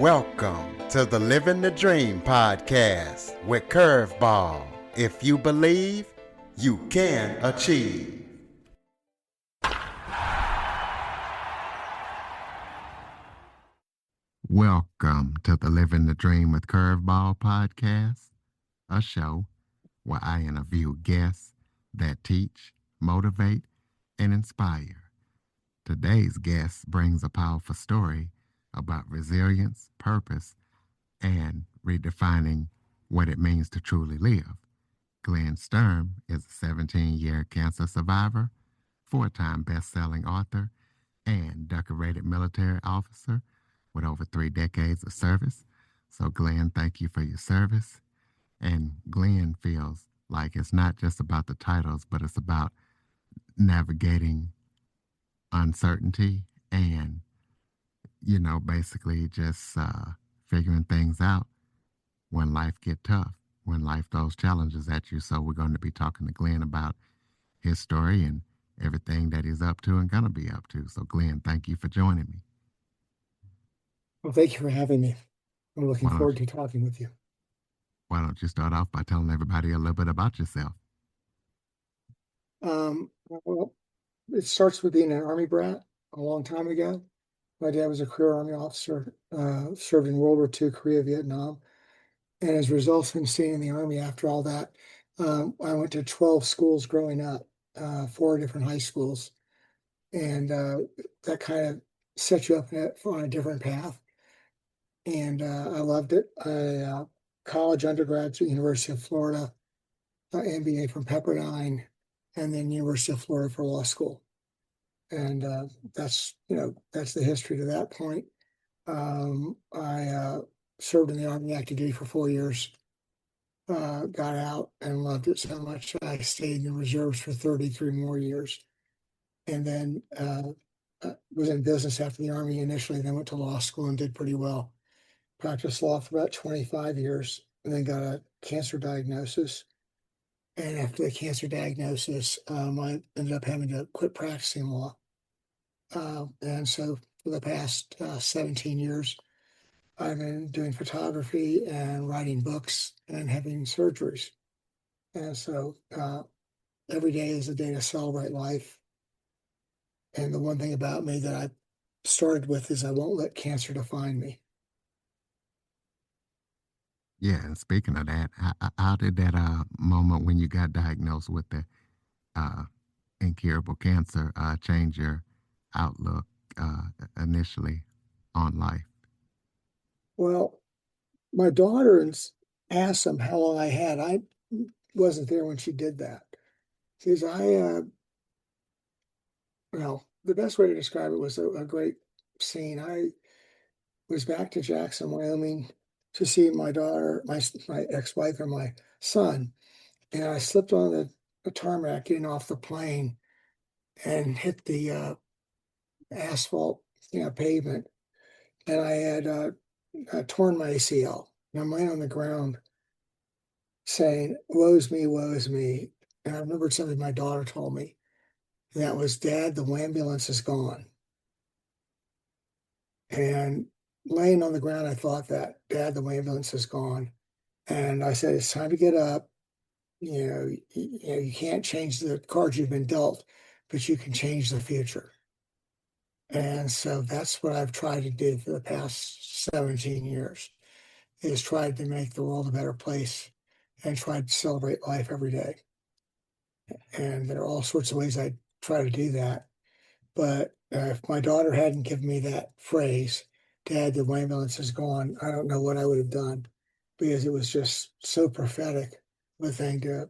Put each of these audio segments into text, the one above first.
Welcome to the Living the Dream podcast with Curveball. If you believe, you can achieve. Welcome to the Living the Dream with Curveball podcast, a show where I interview guests that teach, motivate, and inspire. Today's guest brings a powerful story about resilience, purpose, and redefining what it means to truly live. Glenn Sturm is a 17-year cancer survivor, four-time best-selling author, and decorated military officer with over 3 decades of service. So, Glenn, thank you for your service. And Glenn feels like it's not just about the titles, but it's about navigating uncertainty and, basically just figuring things out when life get tough, when life throws challenges at you. So we're going to be talking to Glenn about his story and everything that he's up to and going to be up to. So Glenn, thank you for joining me. Well, thank you for having me. I'm looking Why don't forward to talking with you. Why don't you start off by telling everybody a little bit about yourself? Well, it starts with being an Army brat a long time ago. My dad was a career Army officer, served in World War II, Korea, Vietnam. And as a result of staying in the Army after all that, I went to 12 schools growing up, 4 different high schools. And that kind of set you up on a different path. And I loved it. I college undergraduate, University of Florida, MBA from Pepperdine, and then University of Florida for law school. And that's the history to that point. I served in the Army active duty for 4 years, got out and loved it so much I stayed in the reserves for 33 more years, and then was in business after the Army initially, then went to law school and did pretty well. Practiced law for about 25 years, and then got a cancer diagnosis. And after the cancer diagnosis, I ended up having to quit practicing law. And so for the past 17 years, I've been doing photography and writing books and having surgeries. And so every day is a day to celebrate life. And the one thing about me that I started with is I won't let cancer define me. Yeah, and speaking of that, how did that moment when you got diagnosed with the incurable cancer change your outlook initially on life? Well, my daughter asked him how long I had. I wasn't there when she did that. She says, well, the best way to describe it was a great scene. I was back to Jackson, Wyoming to see my daughter, my ex-wife and my son. And I slipped on the tarmac getting off the plane and hit the asphalt, pavement. And I had torn my ACL. And I'm laying on the ground saying, woe's me, woe's me. And I remembered something my daughter told me. And that was, Dad, the ambulance is gone. And laying on the ground, I thought that, Dad, the ambulance is gone. And I said, it's time to get up. You can't change the cards you've been dealt, but you can change the future. And so that's what I've tried to do for the past 17 years, is tried to make the world a better place and tried to celebrate life every day. And there are all sorts of ways I try to do that. But if my daughter hadn't given me that phrase, Dad, the ambulance is gone, I don't know what I would have done, because it was just so prophetic of a thing to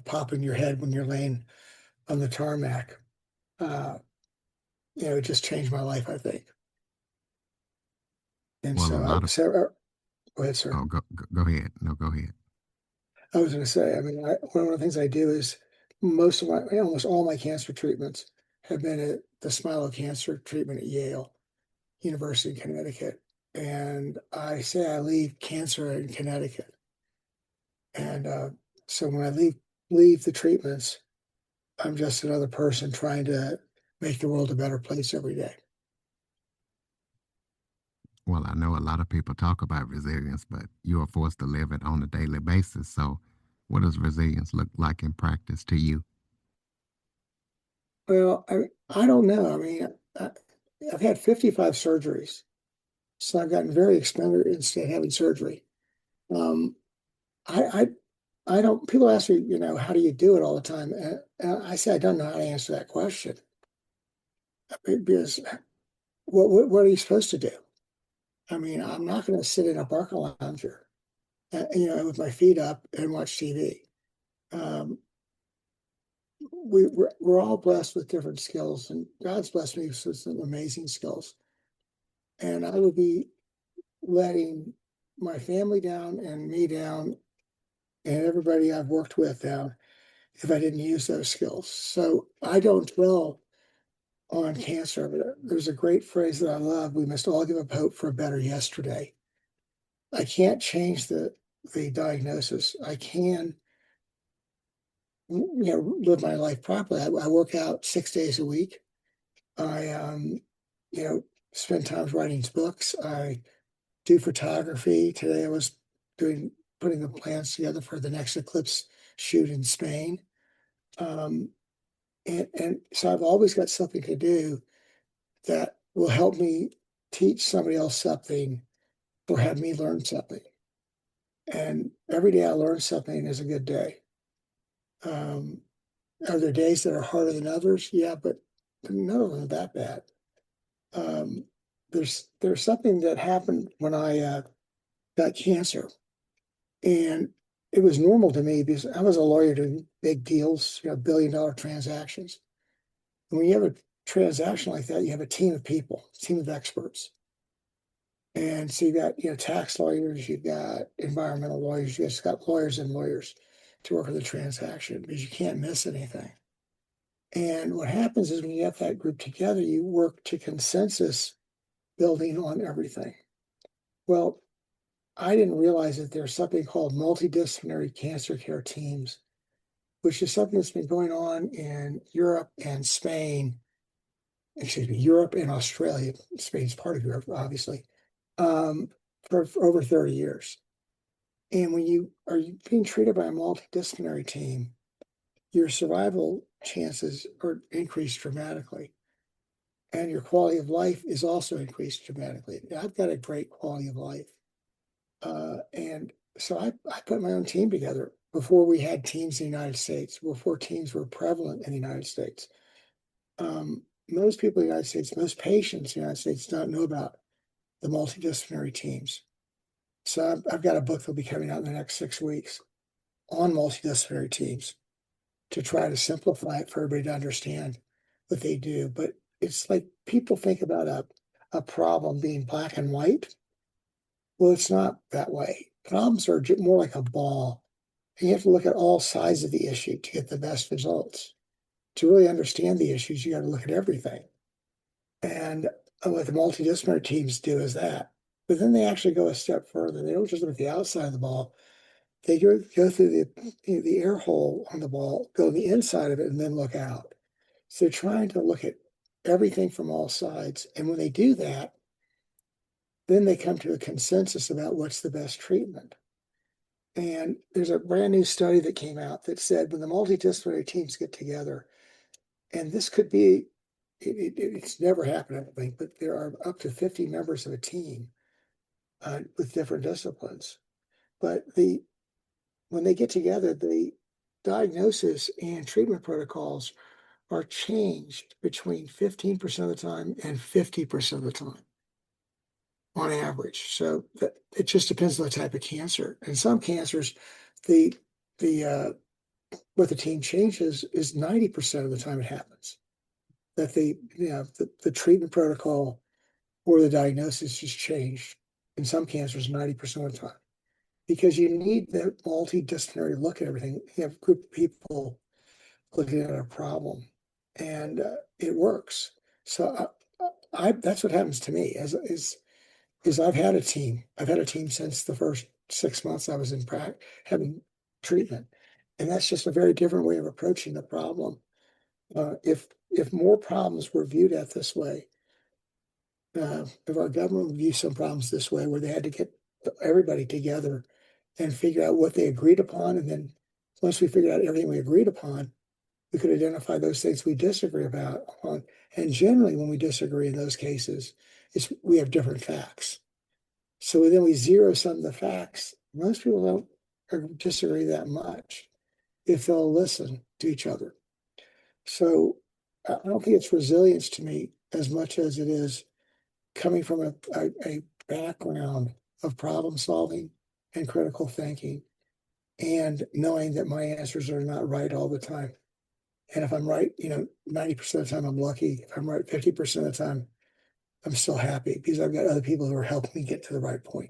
pop in your head when you're laying on the tarmac. It just changed my life, I think. And Well, a lot of go ahead, sir. go ahead. No, go ahead. I was going to say, one of the things I do is almost all my cancer treatments have been at the Smile Cancer treatment at Yale University in Connecticut. And I say I leave cancer in Connecticut. And so when I leave the treatments, I'm just another person trying to make the world a better place every day. Well, I know a lot of people talk about resilience, but you are forced to live it on a daily basis. So, what does resilience look like in practice to you? Well, I don't know. I mean, I, I've had 55 surgeries, so I've gotten very experienced at having surgery. Um, I, I don't. People ask me, how do you do it all the time? And I say I don't know how to answer that question because what are you supposed to do? I mean, I'm not going to sit in a parking lounger, with my feet up and watch TV. Um, we're all blessed with different skills, and God's blessed me with some amazing skills. And I would be letting my family down and me down and everybody I've worked with down if I didn't use those skills. So I don't dwell on cancer. But there's a great phrase that I love. We must all give up hope for a better yesterday. I can't change the diagnosis. I can, live my life properly. I work out 6 days a week. I, you know, spend time writing books. I do photography. Today I was putting the plans together for the next eclipse shoot in Spain. Um, and so I've always got something to do that will help me teach somebody else something or have me learn something. And every day I learn something is a good day. Um, are there days that are harder than others? Yeah, but none of them are that bad. Um, there's something that happened when I got cancer, and it was normal to me because I was a lawyer doing big deals, billion-dollar transactions. And when you have a transaction like that, you have a team of people, a team of experts. And so you got, tax lawyers, you've got environmental lawyers, you just got lawyers and lawyers to work on the transaction because you can't miss anything. And what happens is when you have that group together, you work to consensus building on everything. Well, I didn't realize that there's something called multidisciplinary cancer care teams, which is something that's been going on in Europe and Spain, excuse me, Europe and Australia. Spain's part of Europe, obviously, um, for over 30 years. And when you are being treated by a multidisciplinary team, your survival chances are increased dramatically. And your quality of life is also increased dramatically. I've got a great quality of life. And so I put my own team together before we had teams in the United States, before teams were prevalent in the United States. Most people in the United States, most patients in the United States don't know about the multidisciplinary teams. So I've got a book that'll be coming out in the next 6 weeks on multidisciplinary teams to try to simplify it for everybody to understand what they do. But it's like people think about a problem being black and white. Well, it's not that way. Problems are more like a ball. And you have to look at all sides of the issue to get the best results. To really understand the issues, you got to look at everything. And what the multidisciplinary teams do is that. But then they actually go a step further. They don't just look at the outside of the ball. They go through the air hole on the ball, go on the inside of it, and then look out. So they're trying to look at everything from all sides. And when they do that, then they come to a consensus about what's the best treatment. And there's a brand new study that came out that said when the multidisciplinary teams get together, and this could be, it's never happened, I don't think, but there are up to 50 members of a team with different disciplines. But when they get together, the diagnosis and treatment protocols are changed between 15% of the time and 50% of the time on average. So it just depends on the type of cancer. And some cancers, the the what the team changes is 90% of the time it happens. That the treatment protocol or the diagnosis is changed in some cancers 90% of the time. Because you need the multidisciplinary look at everything. You have a group of people looking at a problem, and it works. So I that's what happens to me is I've had a team. I've had a team since the first 6 months I was in having treatment, and that's just a very different way of approaching the problem. If more problems were viewed at this way, if our government would view some problems this way, where they had to get everybody together and figure out what they agreed upon, and then once we figured out everything we agreed upon, we could identify those things we disagree about on. And generally, when we disagree in those cases, we have different facts. So then we zero sum the facts. Most people don't disagree that much if they'll listen to each other. So I don't think it's resilience to me as much as it is coming from a background of problem solving and critical thinking, and knowing that my answers are not right all the time. And if I'm right, 90% of the time I'm lucky. If I'm right 50% of the time, I'm still happy because I've got other people who are helping me get to the right point.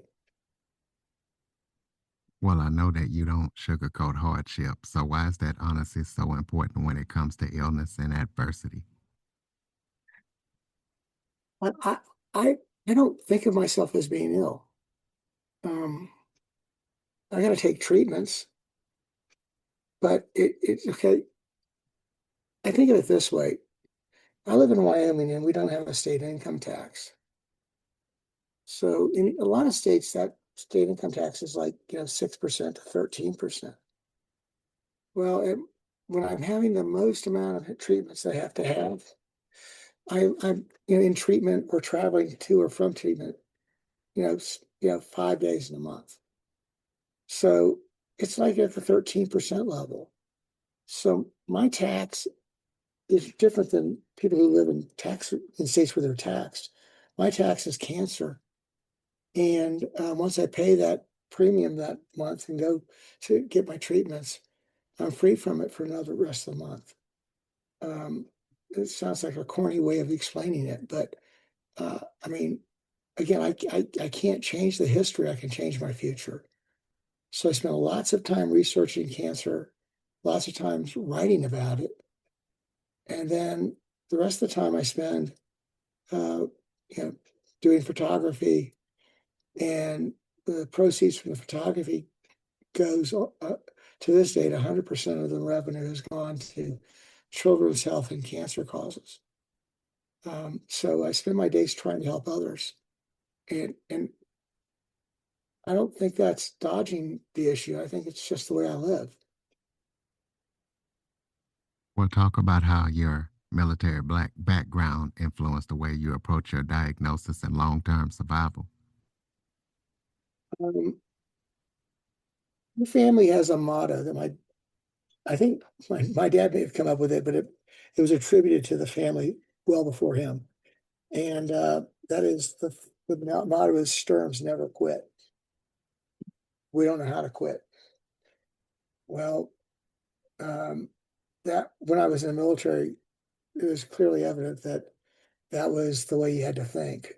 Well, I know that you don't sugarcoat hardship. So why is that honesty so important when it comes to illness and adversity? But I don't think of myself as being ill. Um, I got to take treatments, but it's okay. I think of it this way. I live in Wyoming and we don't have a state income tax. So in a lot of states, that state income tax is like, 6% to 13%. Well, when I'm having the most amount of treatments I have to have, I'm in treatment or traveling to or from treatment, 5 days in a month. So it's like at the 13% level. So my tax is different than people who live in states where they're taxed. My tax is cancer. And once I pay that premium that month and go to get my treatments, I'm free from it for another rest of the month. It sounds like a corny way of explaining it, but I mean, again, I can't change the history. I can change my future. So I spent lots of time researching cancer, lots of times writing about it, and then the rest of the time I spend, uh, doing photography, and the proceeds from the photography goes to this date. 100% of the revenue has gone to children's health and cancer causes. So I spend my days trying to help others, and I don't think that's dodging the issue. I think it's just the way I live. We'll talk about how your military black background influenced the way you approach your diagnosis and long-term survival. Um, the family has a motto that I think my dad may have come up with it, but it was attributed to the family well before him. And that is the motto is Sturm's never quit. We don't know how to quit. Well, um, that when I was in the military, it was clearly evident that that was the way you had to think.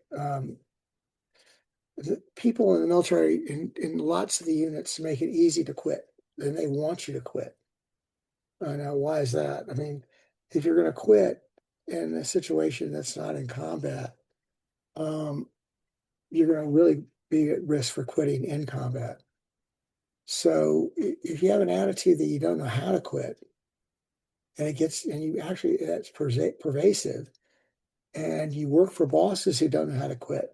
The people in the military, in lots of the units, make it easy to quit, and they want you to quit. Now, why is that? I mean, if you're going to quit in a situation that's not in combat, um, you're going to really be at risk for quitting in combat. So if you have an attitude that you don't know how to quit, and you actually, that's pervasive, and you work for bosses who don't know how to quit,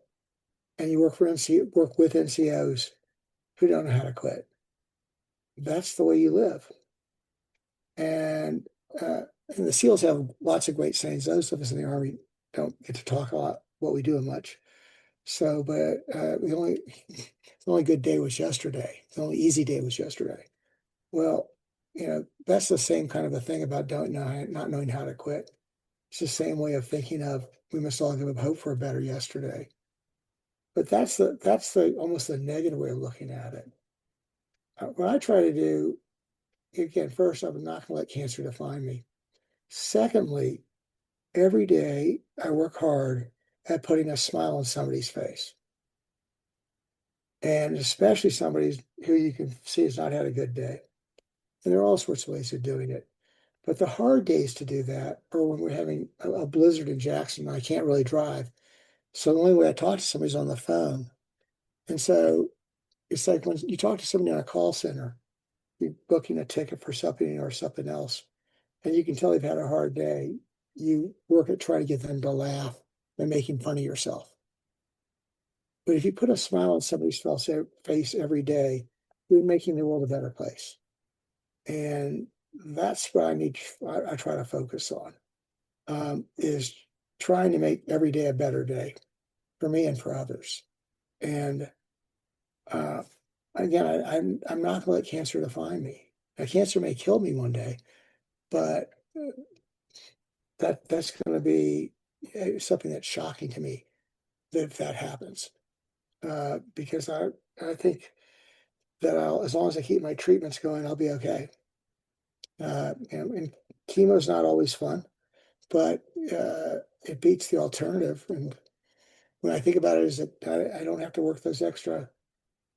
and you work with NCOs who don't know how to quit, that's the way you live. And uh, and the SEALs have lots of great sayings. Those of us in the Army don't get to talk a lot what we do much. So, but the only good day was yesterday. The only easy day was yesterday. Well, that's the same kind of a thing about not knowing how to quit. It's the same way of thinking of we must all give up hope for a better yesterday. But that's the almost the negative way of looking at it. What I try to do, again, first, I'm not going to let cancer define me. Secondly, every day I work hard at putting a smile on somebody's face, and especially somebody who you can see has not had a good day. And there are all sorts of ways of doing it. But the hard days to do that are when we're having a blizzard in Jackson and I can't really drive. So the only way I talk to somebody is on the phone. And so it's like when you talk to somebody on a call center, you're booking a ticket for something or something else, and you can tell they've had a hard day. You work at trying to get them to laugh and making fun of yourself. But if you put a smile on somebody's face every day, you're making the world a better place. And that's what I try to focus on, is trying to make every day a better day for me and for others. And uh, again, I'm not going to let cancer define me. Now, cancer may kill me one day, but that's going to be something that's shocking to me that happens, because I think that as long as I keep my treatments going, I'll be okay. And chemo is not always fun, but it beats the alternative. And when I think about it, is that I don't have to work those extra,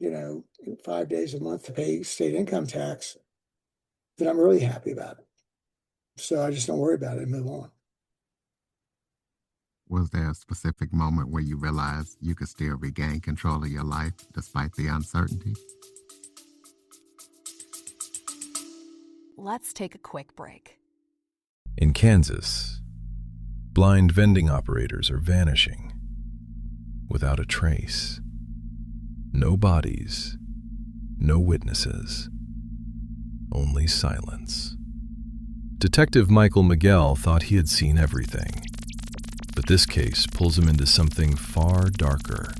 5 days a month to pay state income tax, then I'm really happy about it. So I just don't worry about it and move on. Was there a specific moment where you realized you could still regain control of your life despite the uncertainty? Let's take a quick break. In Kansas, blind vending operators are vanishing without a trace. No bodies, no witnesses, only silence. Detective Michael Miguel thought he had seen everything, but this case pulls him into something far darker,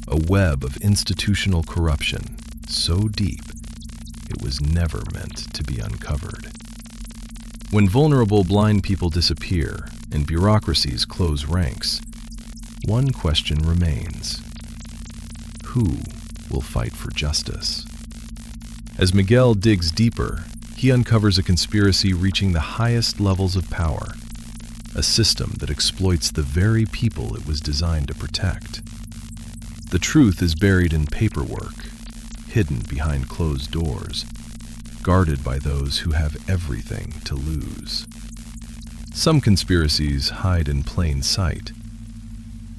a web of institutional corruption so deep it was never meant to be uncovered. When vulnerable blind people disappear and bureaucracies close ranks, one question remains: who will fight for justice? As Miguel digs deeper, he uncovers a conspiracy reaching the highest levels of power, a system that exploits the very people it was designed to protect. The truth is buried in paperwork, hidden behind closed doors, guarded by those who have everything to lose. Some conspiracies hide in plain sight.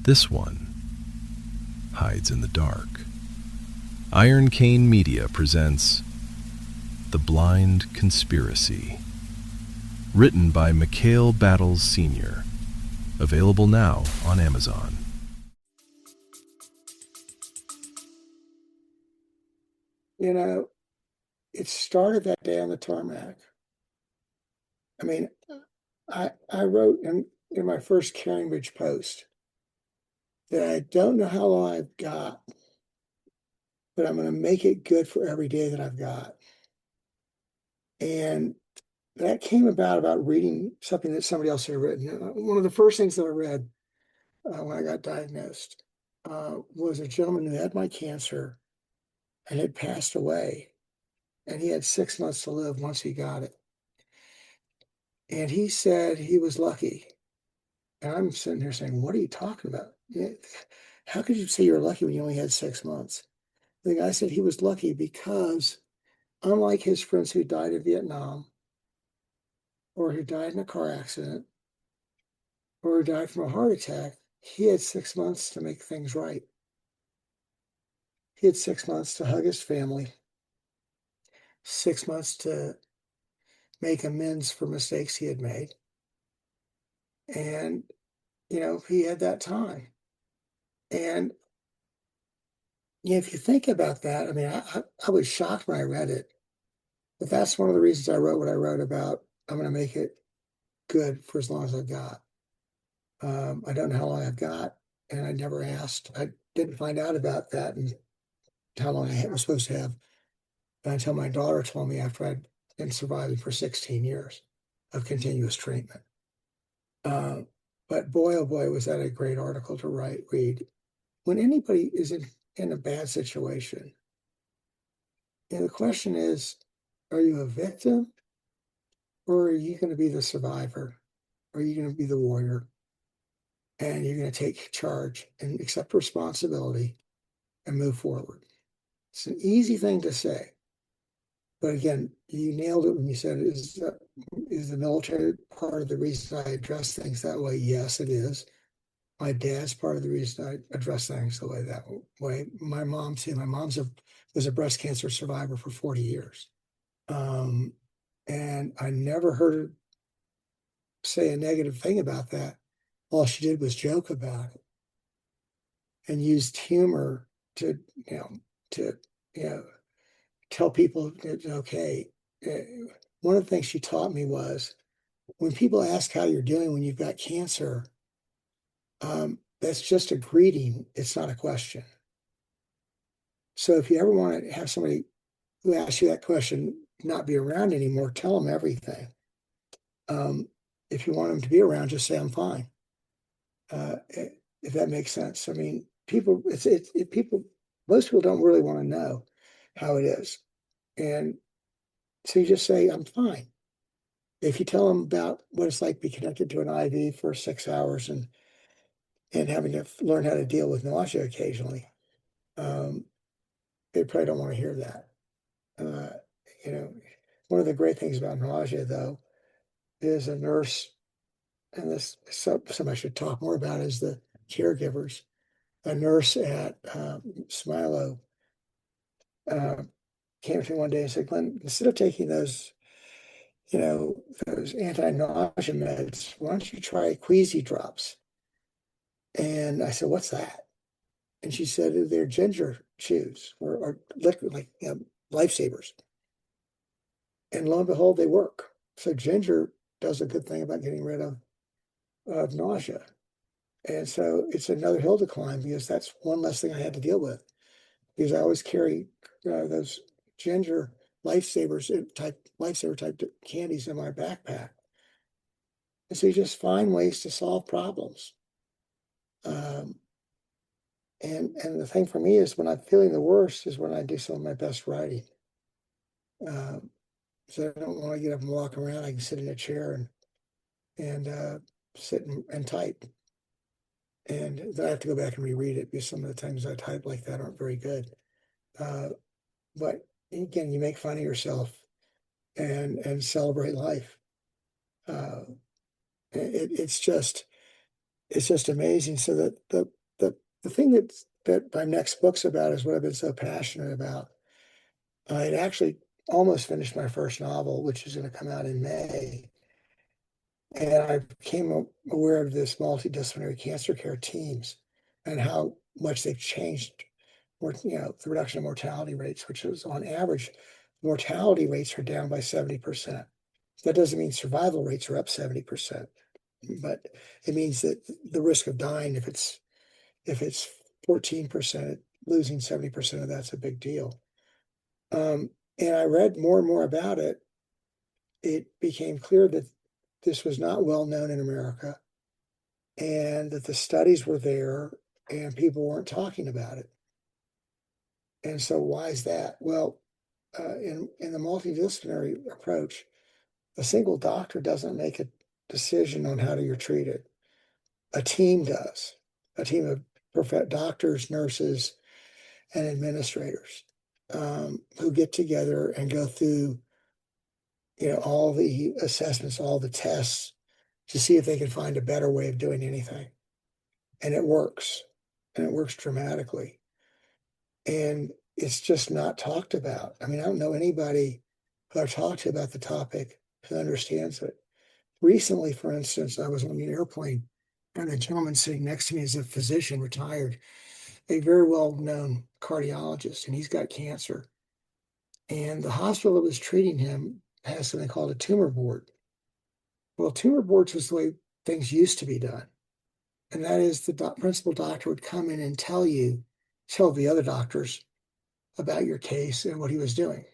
This one hides in the dark. Iron Cane Media presents The Blind Conspiracy, written by Mikhail Battles Sr., available now on Amazon. It started that day on the tarmac. I mean, I wrote in my first Cambridge post that I don't know how long I've got, but I'm going to make it good for every day that I've got. And that came about reading something that somebody else had written. One of the first things that I read when I got diagnosed was a gentleman who had my cancer and had passed away. And he had 6 months to live once he got it. And he said he was lucky. And I'm sitting here saying, what are you talking about? How could you say you're lucky when you only had 6 months? The guy said he was lucky because, unlike his friends who died in Vietnam, or who died in a car accident, or who died from a heart attack, he had 6 months to make things right. He had 6 months to hug his family, 6 months to make amends for mistakes he had made. And, he had that time. And if you think about that, I mean, I was shocked when I read it, but that's one of the reasons I wrote what I wrote about. I'm going to make it good for as long as I've got. I don't know how long I've got, and I never asked. I didn't find out about that and how long I was supposed to have until my daughter told me after I'd been surviving for 16 years of continuous treatment. Uh, but boy, oh boy, was that a great article to read. When anybody is in a bad situation, the question is, are you a victim or are you going to be the survivor? Or are you going to be the warrior? And you're going to take charge and accept responsibility and move forward. It's an easy thing to say. But again, you nailed it when you said, is the military part of the reason I address things that way? Yes, it is. My dad's part of the reason I address things the way that way. My mom too. My mom's was a breast cancer survivor for 40 years. And I never heard her say a negative thing about that. All she did was joke about it. and used humor to, you know, to, you know, tell people that, okay, one of the things she taught me was when people ask how you're doing when you've got cancer, that's just a greeting. It's not a question. So if you ever want to have somebody who asks you that question not be around anymore, tell them everything. If you want them to be around, just say, I'm fine. If that makes sense. I mean, people, people, most people don't really want to know how it is. And so you just say, I'm fine. If you tell them about what it's like to be connected to an IV for 6 hours and having to learn how to deal with nausea occasionally, they probably don't want to hear that. Uh, you know, one of the great things about nausea, though, is a nurse, and this something I should talk more about is the caregivers. A nurse at Smilo uh, came to me one day and said, Glenn, instead of taking those, those anti-nausea meds, why don't you try Queasy drops? And I said, what's that? And she said, they're ginger chews or liquid, like lifesavers. And lo and behold, they work. So ginger does a good thing about getting rid of nausea. And so it's another hill to climb because that's one less thing I had to deal with. Because I always carry those ginger lifesaver type candies in my backpack. And so you just find ways to solve problems. Um, and the thing for me is when I'm feeling the worst is when I do some of my best writing. So I don't want to get up and walk around. I can sit in a chair and sit and type. And then I have to go back and reread it because some of the times I type like that aren't very good. But again, you make fun of yourself and celebrate life. Uh, it's just amazing. So that the thing that my next book's about is what I've been so passionate about. I had actually almost finished my first novel, which is going to come out in May. And I became aware of this multidisciplinary cancer care teams and how much they've changed, the reduction of mortality rates, which is on average, mortality rates are down by 70%. That doesn't mean survival rates are up 70%, but it means that the risk of dying, if it's 14%, losing 70% of that's a big deal. And I read more and more about it. It became clear that this was not well known in America and that the studies were there and people weren't talking about it. And so why is that? Well, in the multidisciplinary approach, a single doctor doesn't make a decision on how you're treated. A team does. A team of doctors, nurses, and administrators who get together and go through, all the assessments, all the tests to see if they can find a better way of doing anything. And it works. And it works dramatically. And it's just not talked about. I mean, I don't know anybody who I've talked to about the topic who understands it. Recently, for instance, I was on an airplane and a gentleman sitting next to me is a physician, retired, a very well-known cardiologist, and he's got cancer. And the hospital that was treating him has something called a tumor board. Well, tumor boards was the way things used to be done. And that is the principal doctor would come in and tell the other doctors about your case and what he was doing.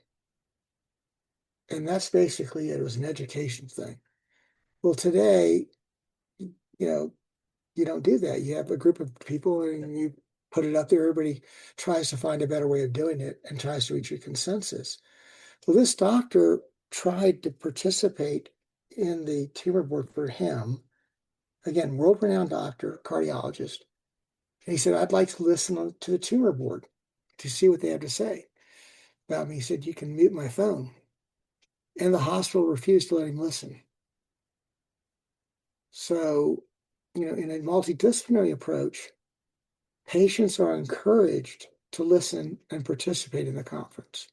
And that's basically it. It was an education thing. Well, today, you don't do that. You have a group of people and you put it up there. Everybody tries to find a better way of doing it and tries to reach a consensus. Well, this doctor tried to participate in the tumor board for him. Again, world-renowned doctor, cardiologist. And he said, I'd like to listen to the tumor board to see what they have to say about me. He said, you can mute my phone. And the hospital refused to let him listen. So, in a multidisciplinary approach, patients are encouraged to listen and participate in the conference.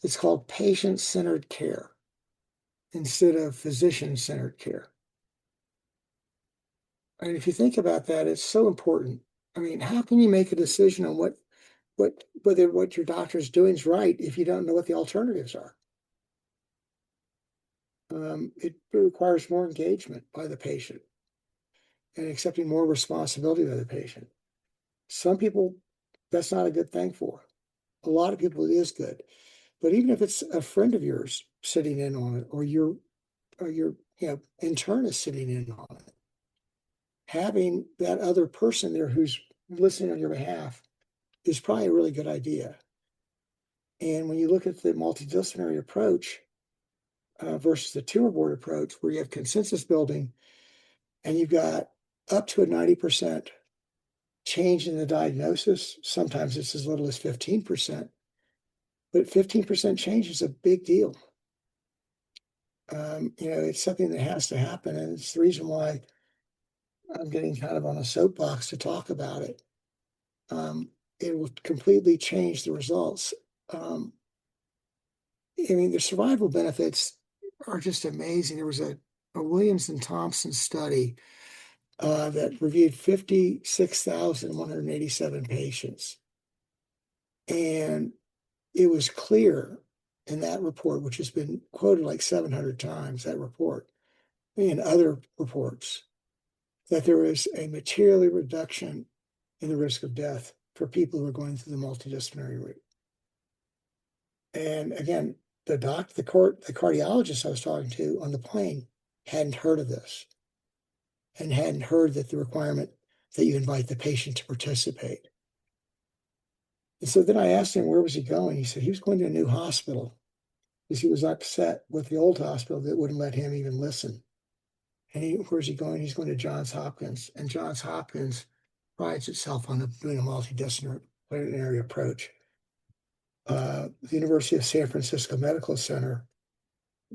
It's called patient-centered care instead of physician-centered care. And if you think about that, it's so important. I mean, how can you make a decision on whether what your doctor is doing is right if you don't know what the alternatives are? It requires more engagement by the patient and accepting more responsibility by the patient. Some people, that's not a good thing for. A lot of people, it is good. But even if it's a friend of yours sitting in on it, or your internist sitting in on it, having that other person there who's listening on your behalf is probably a really good idea. And when you look at the multidisciplinary approach versus the tumor board approach, where you have consensus building and you've got up to a 90% change in the diagnosis, sometimes it's as little as 15%, but 15% change is a big deal. It's something that has to happen, and it's the reason why I'm getting kind of on a soapbox to talk about it. It will completely change the results. The survival benefits are just amazing. There was a Williams and Thompson study that reviewed 56,187 patients. And it was clear in that report, which has been quoted like 700 times, that report, and other reports, that there is a material reduction in the risk of death for people who are going through the multidisciplinary route. And again, the cardiologist I was talking to on the plane hadn't heard of this and hadn't heard that the requirement that you invite the patient to participate. And so then I asked him, where was he going? He said he was going to a new hospital because he was upset with the old hospital that wouldn't let him even listen. And where's he going? He's going to Johns Hopkins. And Johns Hopkins prides itself on doing a multidisciplinary approach. The University of San Francisco Medical Center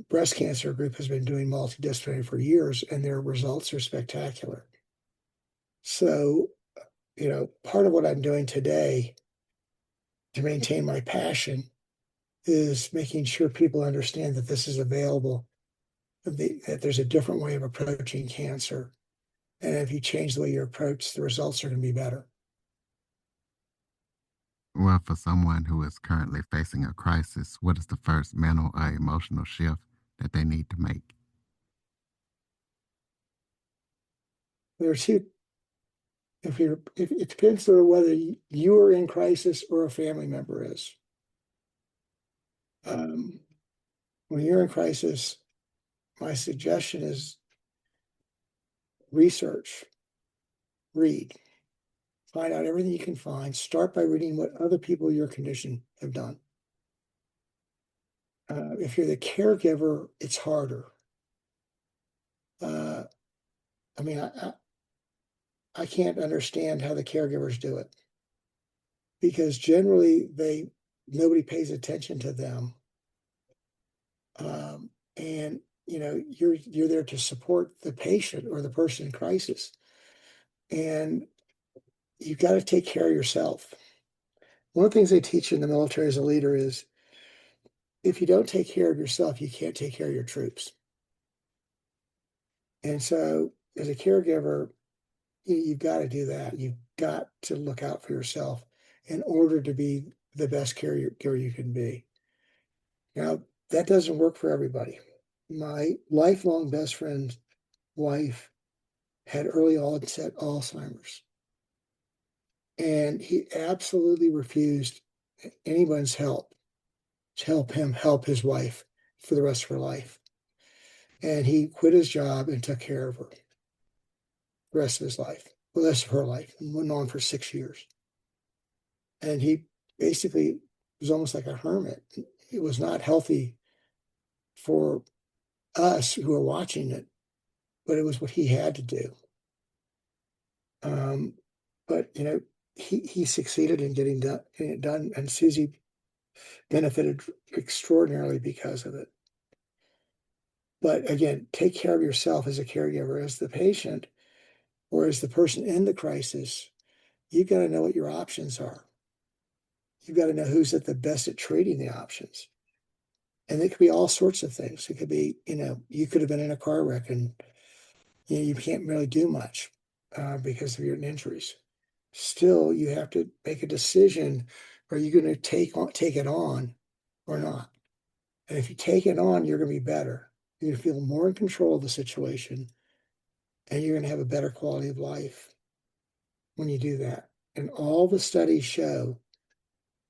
breast cancer group has been doing multidisciplinary for years, and their results are spectacular. So, part of what I'm doing today to maintain my passion is making sure people understand that this is available, that there's a different way of approaching cancer. And if you change the way you approach, the results are going to be better. Well, for someone who is currently facing a crisis, what is the first mental or emotional shift that they need to make? There are two. If it depends on whether you are in crisis or a family member is. When you're in crisis, my suggestion is research, read, find out everything you can find. Start by reading what other people in your condition have done. If you're the caregiver, it's harder. I can't understand how the caregivers do it, because generally nobody pays attention to them. And you're there to support the patient or the person in crisis, and you've got to take care of yourself. One of the things they teach you in the military as a leader is if you don't take care of yourself, you can't take care of your troops. And so as a caregiver, you've got to do that. You've got to look out for yourself in order to be the best caregiver you can be. Now, that doesn't work for everybody. My lifelong best friend's wife had early onset Alzheimer's, and he absolutely refused anyone's help to help him help his wife for the rest of her life. And he quit his job and took care of her the rest of his life, the rest of her life, and went on for 6 years. And he basically was almost like a hermit. It was not healthy for us who were watching it, but it was what he had to do. But he succeeded in getting it done, and Susie benefited extraordinarily because of it. But again, take care of yourself as a caregiver, as the patient, or as the person in the crisis. You've got to know what your options are. You've got to know who's at the best at trading the options. And it could be all sorts of things. It could be, you could have been in a car wreck and you can't really do much because of your injuries. still you have to make a decision. Are you going to take it on or not? And if you take it on, you're going to be better. You're going to feel more in control of the situation, and you're going to have a better quality of life when you do that. And all the studies show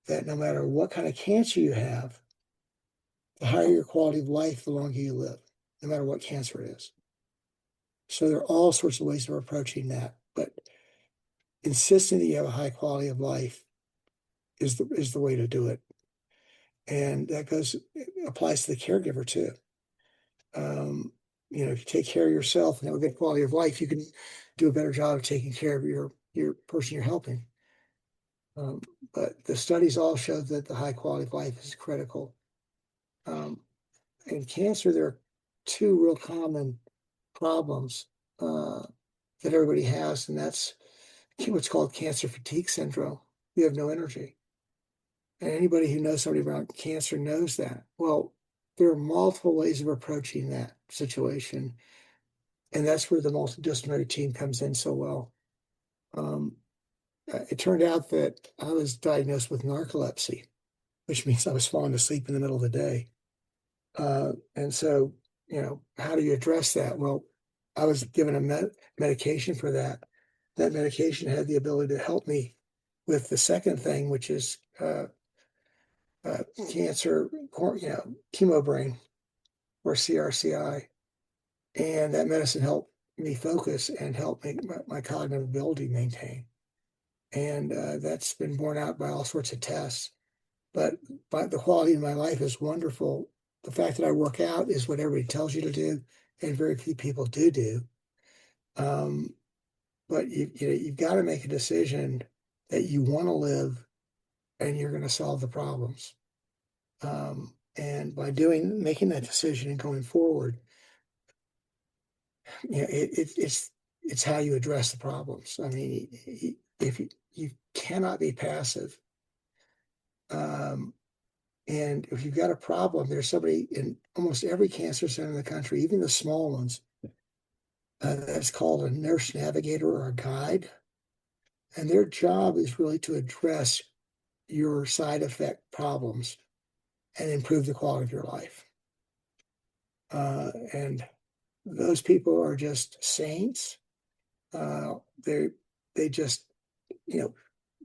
that no matter what kind of cancer you have, the higher your quality of life, the longer you live, no matter what cancer it is. So there are all sorts of ways of approaching that, but insisting that you have a high quality of life is the way to do it. And that applies to the caregiver too. If you take care of yourself and have a good quality of life, you can do a better job of taking care of your person you're helping. But the studies all show that the high quality of life is critical. In cancer, there are two real common problems that everybody has, and that's what's called cancer fatigue syndrome. You have no energy. And anybody who knows somebody around cancer knows that. Well, there are multiple ways of approaching that situation. And that's where the multidisciplinary team comes in so well. It turned out that I was diagnosed with narcolepsy, which means I was falling asleep in the middle of the day. And so, how do you address that? Well, I was given a medication for that. That medication had the ability to help me with the second thing, which is cancer, chemo brain, or CRCI. And that medicine helped me focus and help make my cognitive ability maintain. And that's been borne out by all sorts of tests. But the quality of my life is wonderful. The fact that I work out is what everybody tells you to do, and very few people do. But you've got to make a decision that you want to live, and you're going to solve the problems. And by making that decision and going forward, it's how you address the problems. I mean, if you cannot be passive. And if you've got a problem, there's somebody in almost every cancer center in the country, even the small ones, that's called a nurse navigator or a guide. And their job is really to address your side effect problems and improve the quality of your life. And those people are just saints. They just,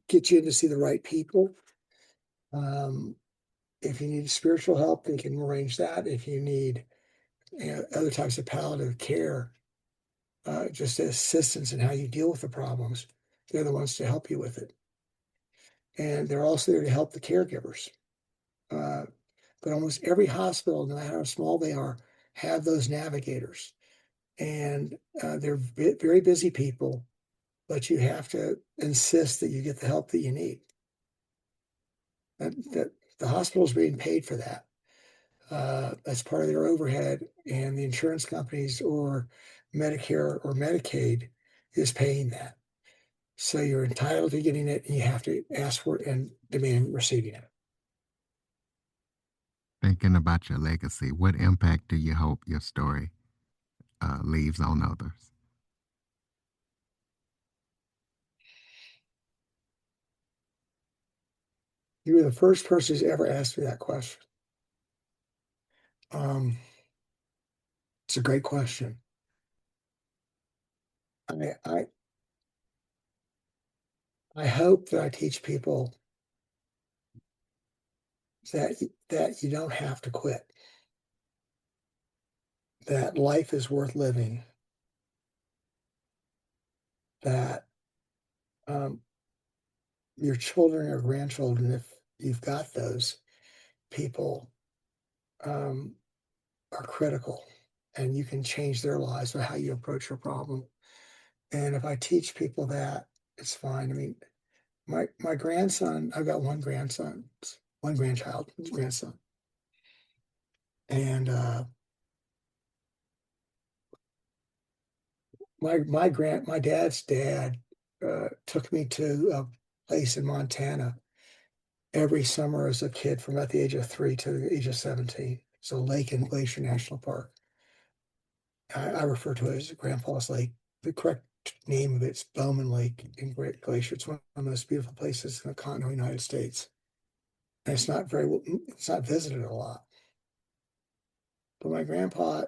get you in to see the right people. If you need spiritual help, they can arrange that. If you need other types of palliative care, just assistance in how you deal with the problems, they're the ones to help you with it. And they're also there to help the caregivers. But almost every hospital, no matter how small they are, have those navigators. And they're very busy people, but you have to insist that you get the help that you need. That the hospital is being paid for that. That's part of their overhead, and the insurance companies or Medicare or Medicaid is paying that. So you're entitled to getting it, and you have to ask for it and demand receiving it. Thinking about your legacy, what impact do you hope your story leaves on others? You were the first person who's ever asked me that question. It's a great question. I hope that I teach people that you don't have to quit, that life is worth living, that your children or grandchildren, if you've got those people, are critical, and you can change their lives by how you approach your problem. And if I teach people that, it's fine. I mean, my grandson, I've got one grandchild, grandson. And my dad's dad took me to a place in Montana every summer as a kid from about the age of 3 to the age of 17. It's a lake in Glacier National Park. I refer to it as Grandpa's Lake. The correct name of it's Bowman Lake in Great Glacier. It's one of the most beautiful places in the continental United States. And it's not visited a lot. But my grandpa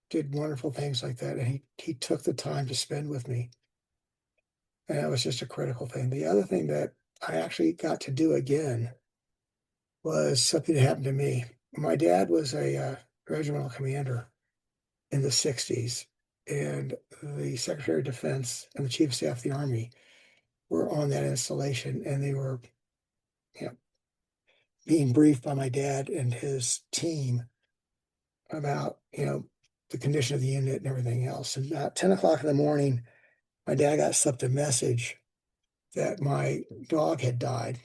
did wonderful things like that, and he took the time to spend with me. And that was just a critical thing. The other thing that I actually got to do again was something that happened to me. My dad was a regimental commander in the 60s, and the Secretary of Defense and the Chief of Staff of the Army were on that installation, and they were, you know, being briefed by my dad and his team about, the condition of the unit and everything else. And about 10 o'clock in the morning, my dad got slipped a message that my dog had died.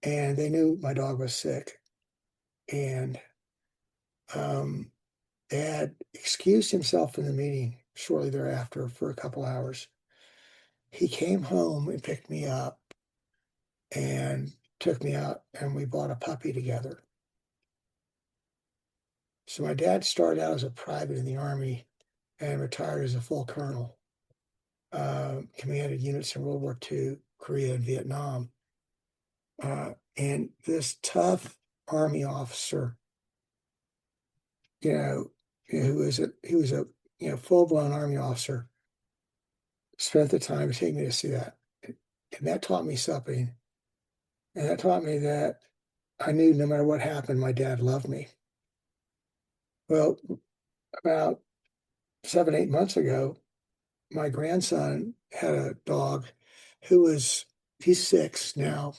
And they knew my dog was sick. And Dad excused himself from the meeting shortly thereafter for a couple hours. He came home and picked me up and took me out, and we bought a puppy together. So my dad started out as a private in the Army and retired as a full colonel. Commanded units in World War II, Korea, and Vietnam. And this tough Army officer, who was a full-blown Army officer, spent the time to take me to see that. And that taught me something. And that taught me that I knew no matter what happened, my dad loved me. Well, about 7, 8 months ago, my grandson had a dog he's 6 now.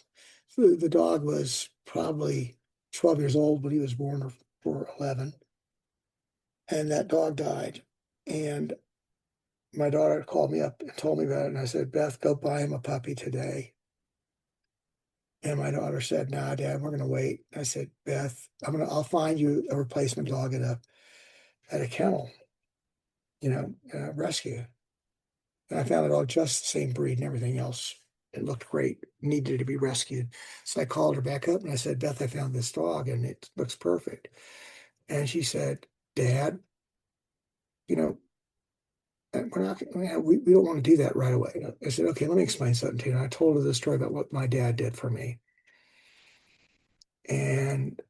The dog was probably 12 years old when he was born, or 11. And that dog died. And my daughter called me up and told me about it. And I said, Beth, go buy him a puppy today. And my daughter said, nah, Dad, we're going to wait. I said, Beth, I'll find you a replacement dog at a kennel, rescue. And I found it all just the same breed and everything else. It looked great, needed to be rescued. So I called her back up and I said, Beth, I found this dog and it looks perfect. And she said, Dad, we're not, we don't want to do that right away. I said, okay, let me explain something to you. And I told her the story about what my dad did for me. And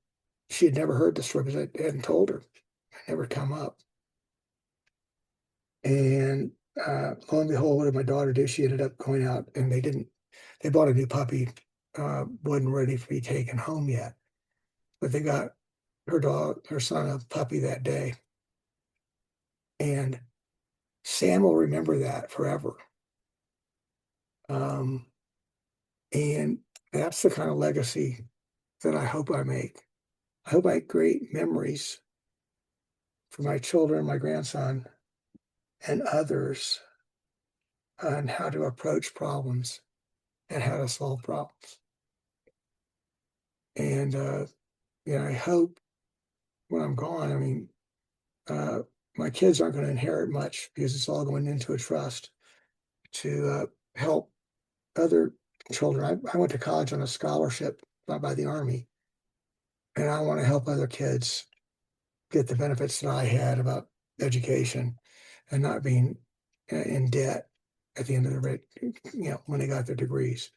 she had never heard the story because I hadn't told her. It never come up. And lo and behold, what did my daughter do? She ended up going out and they bought a new puppy, wasn't ready to be taken home yet. But they got her son a puppy that day. And Sam will remember that forever. And that's the kind of legacy that I hope I make. I hope I create memories for my children, my grandson, and others on how to approach problems and how to solve problems. And, I hope when I'm gone, my kids aren't going to inherit much because it's all going into a trust to help other children. I went to college on a scholarship by the Army, and I want to help other kids get the benefits that I had about education and not being in debt at the end of the when they got their degrees.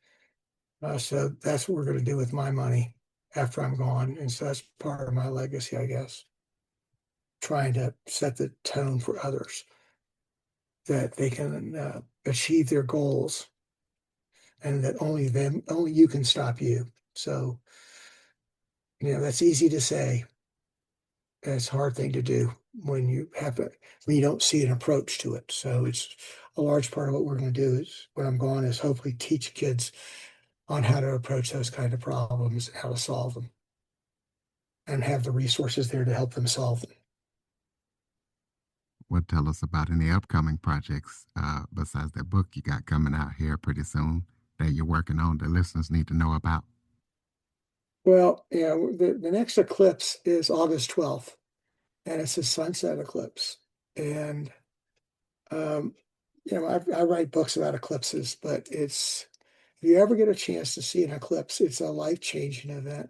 So that's what we're going to do with my money after I'm gone. And so that's part of my legacy, I guess, trying to set the tone for others that they can achieve their goals and that only you can stop you. So, that's easy to say. It's a hard thing to do when you don't see an approach to it. So it's a large part of what we're going to do is when I'm gone is hopefully teach kids on how to approach those kind of problems, how to solve them, and have the resources there to help them solve them. Well, tell us about any upcoming projects besides that book you got coming out here pretty soon that you're working on that listeners need to know about. Well, the next eclipse is August 12th, and it's a sunset eclipse. And, I write books about eclipses, but if you ever get a chance to see an eclipse, it's a life-changing event.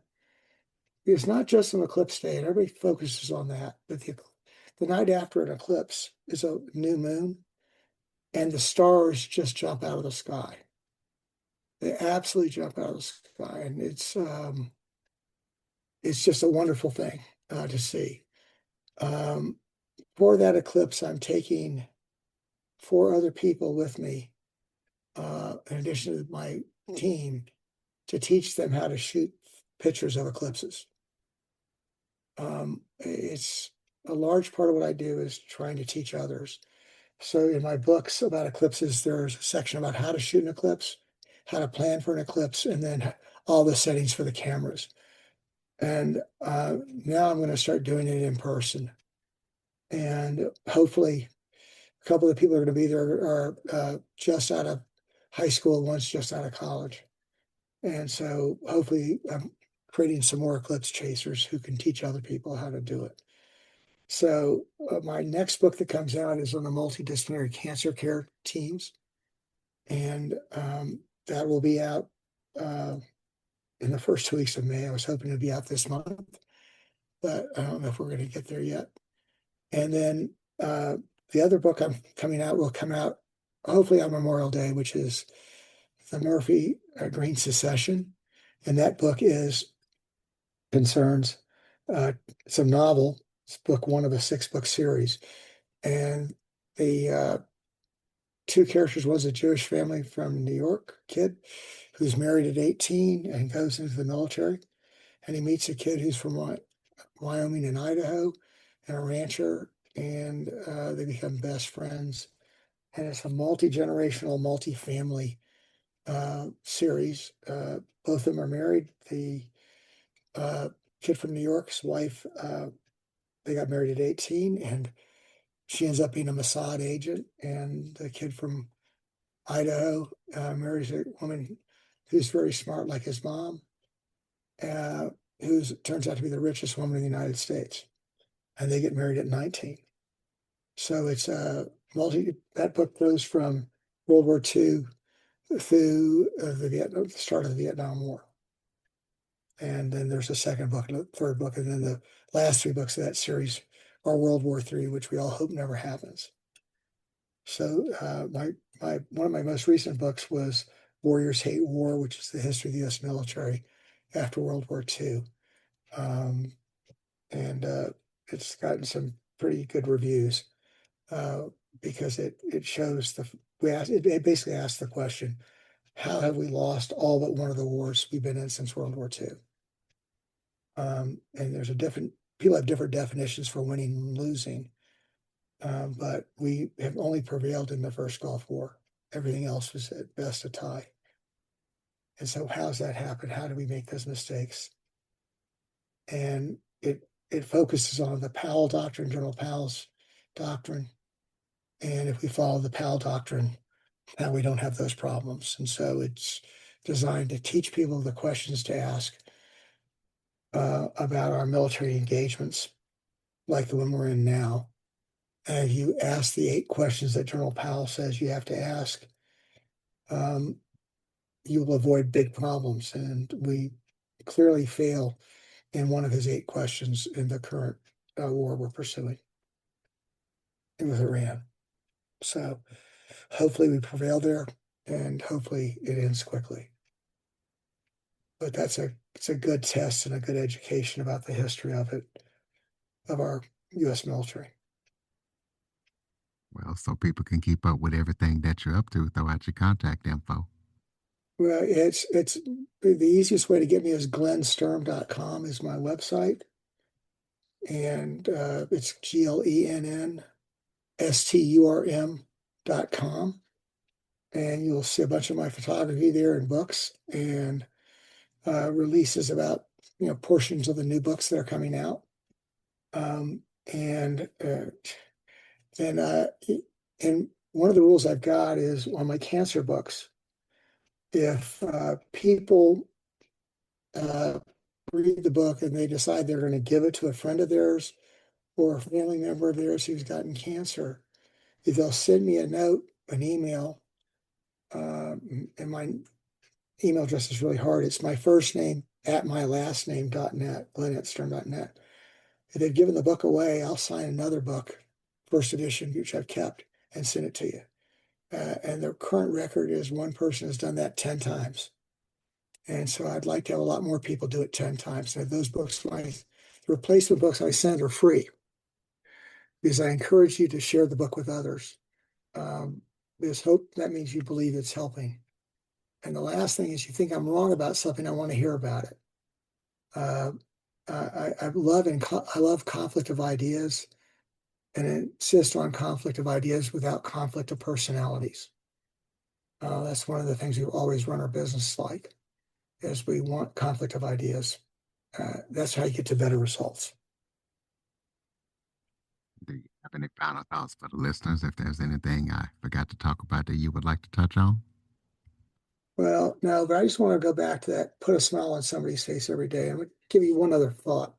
It's not just an eclipse day, and everybody focuses on that. But the night after an eclipse is a new moon, and the stars just jump out of the sky. They absolutely jump out of the sky, and it's just a wonderful thing to see. Um, for that eclipse, I'm taking 4 other people with me, in addition to my team, to teach them how to shoot pictures of eclipses. It's a large part of what I do is trying to teach others. So in my books about eclipses, there's a section about how to shoot an eclipse, how to plan for an eclipse, and then all the settings for the cameras. And now I'm going to start doing it in person. And hopefully, a couple of the people that are going to be there are just out of high school, one's just out of college. And so hopefully, I'm creating some more eclipse chasers who can teach other people how to do it. So my next book that comes out is on the multidisciplinary cancer care teams. And that will be out in the first 2 weeks of May. I was hoping to be out this month, but I don't know if we're going to get there yet. And then the other book I'm coming out will come out hopefully on Memorial Day, which is the Murphy Green Secession. And that book concerns it's a novel. It's book one of a 6-book series. And the 2 characters, was a Jewish family from New York kid who's married at 18 and goes into the military. And he meets a kid who's from Wyoming and Idaho and a rancher, and they become best friends. And it's a multi-generational, multi-family series. Both of them are married. The kid from New York's wife, they got married at 18, and she ends up being a Mossad agent. And the kid from Idaho marries a woman who's very smart, like his mom, who turns out to be the richest woman in the United States. And they get married at 19. So it's that book goes from World War II through the start of the Vietnam War. And then there's a second book, and a third book, and then the last 3 books of that series are World War III, which we all hope never happens. So one of my most recent books was Warriors Hate War, which is the history of the U.S. military after World War II. And it's gotten some pretty good reviews because it shows it basically asks the question, how have we lost all but one of the wars we've been in since World War II? And there's people have different definitions for winning and losing. But we have only prevailed in the first Gulf War. Everything else was at best a tie. And so how's that happen? How do we make those mistakes? And it focuses on the Powell Doctrine, General Powell's doctrine. And if we follow the Powell Doctrine, now we don't have those problems. And so it's designed to teach people the questions to ask about our military engagements, like the one we're in now. And if you ask the 8 questions that General Powell says you have to ask, you will avoid big problems. And we clearly fail in one of his 8 questions in the current war we're pursuing with Iran. So hopefully we prevail there, and hopefully it ends quickly. But it's a good test and a good education about the history of our U.S. military. Well, so people can keep up with everything that you're up to, throw out your contact info. Well, it's the easiest way to get me is glennsturm.com is my website. And it's GLENNSTURM.com. And you'll see a bunch of my photography there and books and releases about, portions of the new books that are coming out. And one of the rules I've got is on my cancer books, if people read the book and they decide they're going to give it to a friend of theirs or a family member of theirs who's gotten cancer, if they'll send me a note, an email, and my email address is really hard. It's my first name at my last name.net, glenn@sturm.net. If they've given the book away, I'll sign another book, first edition, which I've kept, and send it to you. And the current record is one person has done that 10 times. And so I'd like to have a lot more people do it 10 times. And those books, the replacement books I send are free because I encourage you to share the book with others. There's hope. That means you believe it's helping. And the last thing is you think I'm wrong about something, I want to hear about it. I love conflict of ideas and insist on conflict of ideas without conflict of personalities. That's one of the things we always run our business like, is we want conflict of ideas. That's how you get to better results. Do you have any final thoughts for the listeners? If there's anything I forgot to talk about that you would like to touch on? Well, no, but I just want to go back to that, put a smile on somebody's face every day. I'm going to give you one other thought.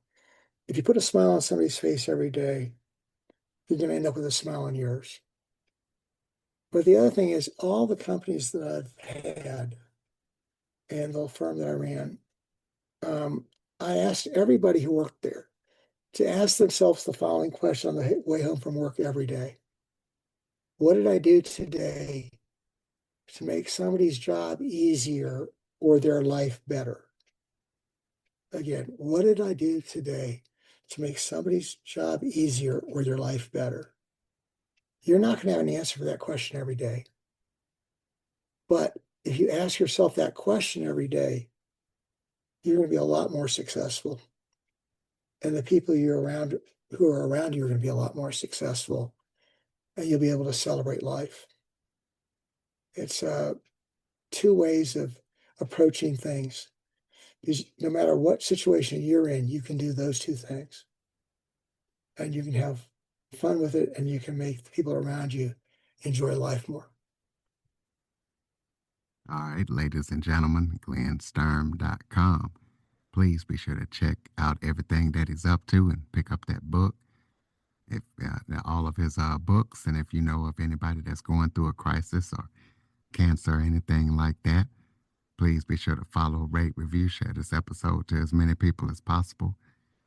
If you put a smile on somebody's face every day, you're going to end up with a smile on yours. But the other thing is, all the companies that I've had and the firm that I ran, I asked everybody who worked there to ask themselves the following question on the way home from work every day. What did I do today to make somebody's job easier or their life better? Again, what did I do today to make somebody's job easier or their life better? You're not going to have an answer for that question every day. But if you ask yourself that question every day, you're going to be a lot more successful. And the people who are around you are going to be a lot more successful. And you'll be able to celebrate life. It's two ways of approaching things. Because no matter what situation you're in, you can do those two things. And you can have fun with it, and you can make the people around you enjoy life more. All right, ladies and gentlemen, GlennSturm.com. Please be sure to check out everything that he's up to and pick up that book. If all of his books, and if you know of anybody that's going through a crisis or cancer or anything like that, please be sure to follow, rate, review, share this episode to as many people as possible.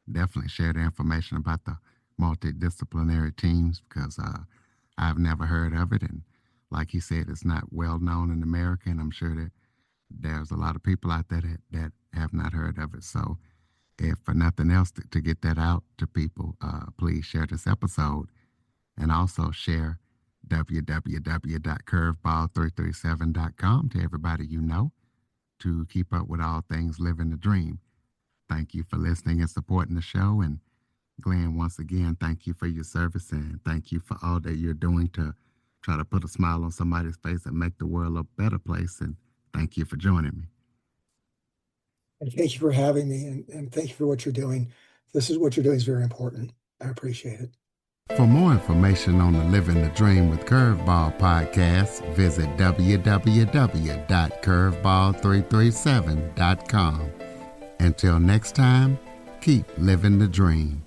Definitely share the information about the multidisciplinary teams because I've never heard of it. And like he said, it's not well known in America, and I'm sure that there's a lot of people out there that have not heard of it. So if for nothing else, to get that out to people, please share this episode and also share www.curveball337.com to everybody you know to keep up with all things living the dream. Thank you for listening and supporting the show. And Glenn, once again, thank you for your service and thank you for all that you're doing to try to put a smile on somebody's face and make the world a better place. And thank you for joining me. And thank you for having me, and thank you for what you're doing. What you're doing is very important. I appreciate it. For more information on the Living the Dream with Curveball podcast, visit www.curveball337.com. Until next time, keep living the dream.